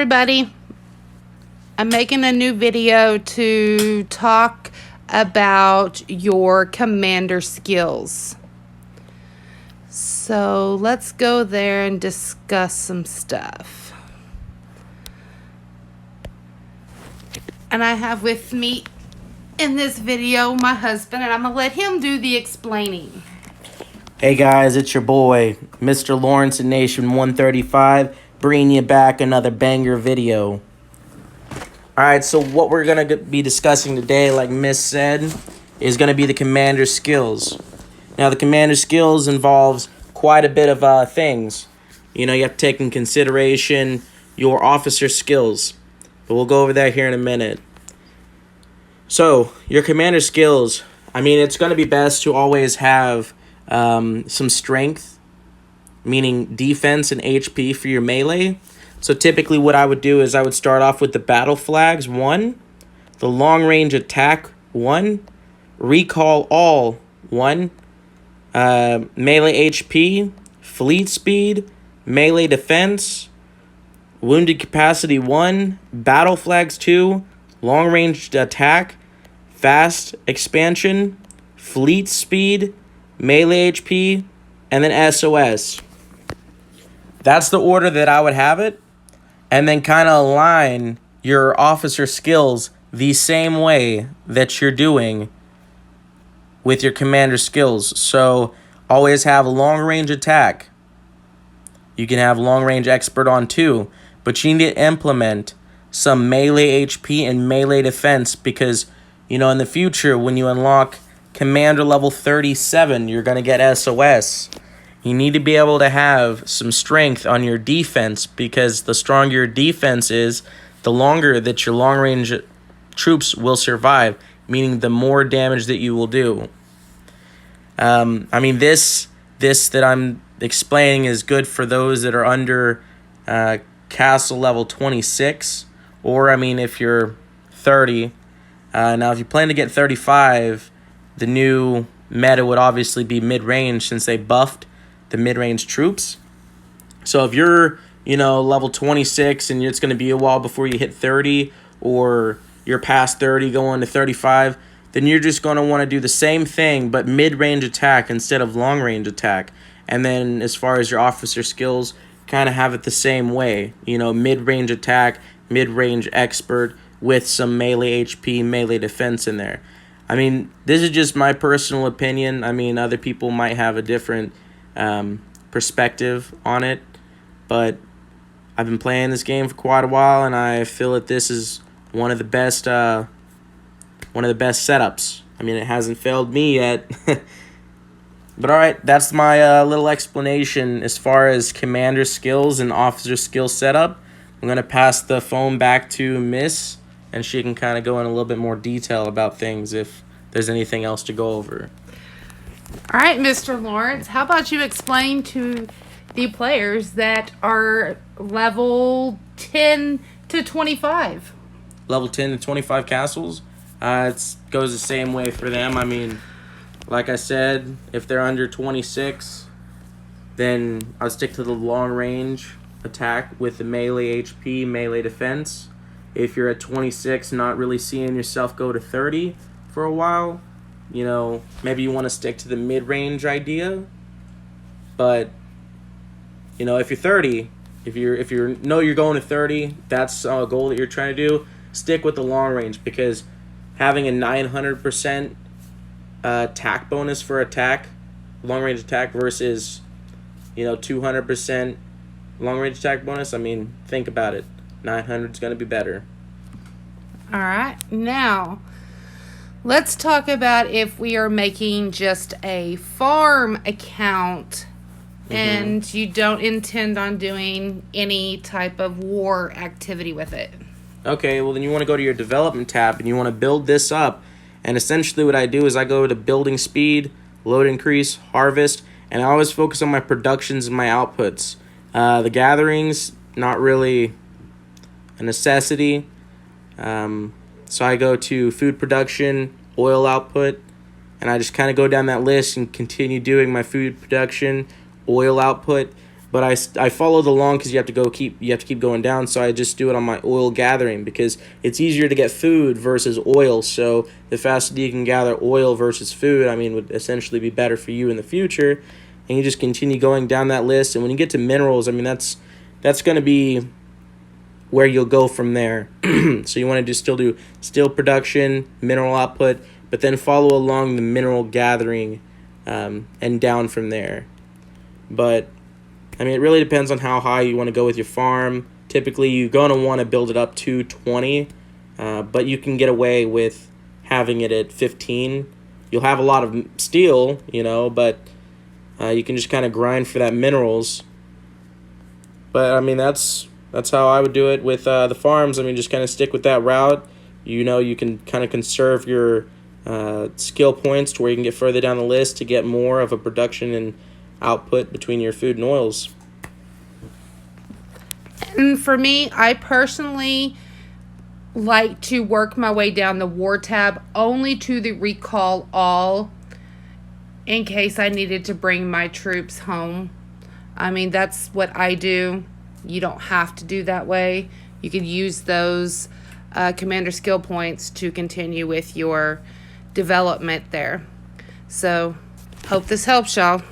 everybody. I'm making a new video to talk about your commander skills. So let's go there and discuss some stuff. And I have with me in this video my husband, and I'm going to let him do the explaining. Hey guys, it's your boy, Mr. Lawrence in Nation 135, bringing you back another banger video. Alright, so what we're going to be discussing today, like Miss said, is going to be the commander skills. Now, the commander skills involves quite a bit of things. You know, you have to take in consideration your officer skills. But we'll go over that here in a minute. So, your commander skills, I mean, it's going to be best to always have some strength, meaning defense and HP for your melee. So typically what I would do is I would start off with the battle flags 1, the long range attack 1, recall all 1, melee HP, fleet speed, melee defense, wounded capacity 1, battle flags 2, long range attack, fast expansion, fleet speed, melee HP, and then SOS. That's the order that I would have it. And then kind of align your officer skills the same way that you're doing with your commander skills. So always have a long range attack. You can have long range expert on too. But you need to implement some melee HP and melee defense because, you know, in the future when you unlock Commander level 37, you're going to get SOS. You need to be able to have some strength on your defense because the stronger your defense is, the longer that your long-range troops will survive, meaning the more damage that you will do. I mean, this that I'm explaining is good for those that are under castle level 26, or, I mean, if you're 30. Now, if you plan to get 35, the new meta would obviously be mid-range since they buffed the mid-range troops. So if you're, you know, level 26 and it's going to be a while before you hit 30, or you're past 30 going to 35, then you're just going to want to do the same thing but mid-range attack instead of long-range attack. And then as far as your officer skills, kind of have it the same way. You know, mid-range attack, mid-range expert with some melee HP, melee defense in there. I mean, this is just my personal opinion. I mean, other people might have a different perspective on it, but I've been playing this game for quite a while, and I feel that this is one of the best setups. I mean, it hasn't failed me yet. But all right, that's my little explanation as far as commander skills and officer skill setup. I'm gonna pass the phone back to Miss, and she can kind of go in a little bit more detail about things if there's anything else to go over. All right, Mr. Lawrence, how about you explain to the players that are level 10 to 25? Level 10 to 25 castles, it goes the same way for them. I mean, like I said, if they're under 26, then I'll stick to the long range attack with the melee HP, melee defense. If you're at 26, not really seeing yourself go to 30 for a while, you know, maybe you want to stick to the mid-range idea. But, you know, if you're 30, if you know you're going to 30, that's a goal that you're trying to do, stick with the long range, because having a 900% attack bonus for attack, long range attack, versus, you know, 200% long range attack bonus, I mean, think about it. 900 is going to be better. All right. Now, let's talk about if we are making just a farm account and you don't intend on doing any type of war activity with it. Okay, well, then you want to go to your development tab and you want to build this up. And essentially what I do is I go to building speed, load increase, harvest, and I always focus on my productions and my outputs. The gatherings, not really a necessity. So I go to food production, oil output, and I just kind of go down that list and continue doing my food production, oil output. but I followed along because you have to keep going down. So I just do it on my oil gathering because it's easier to get food versus oil. So the faster you can gather oil versus food, I mean, would essentially be better for you in the future. And you just continue going down that list. And when you get to minerals, I mean, that's going to be where you'll go from there. So you want to still do steel production, mineral output, but then follow along the mineral gathering and down from there. But I mean, it really depends on how high you want to go with your farm. Typically, you're going to want to build it up to 20, but you can get away with having it at 15. You'll have a lot of steel, but you can just kind of grind for that minerals. But I mean, that's how I would do it with the farms. I mean, just kind of stick with that route. You can kind of conserve your skill points to where you can get further down the list to get more of a production and output between your food and oils. And for me, I personally like to work my way down the war tab only to the recall all in case I needed to bring my troops home. I mean, that's what I do. You don't have to do that way. You can use those commander skill points to continue with your development there. So, hope this helps y'all.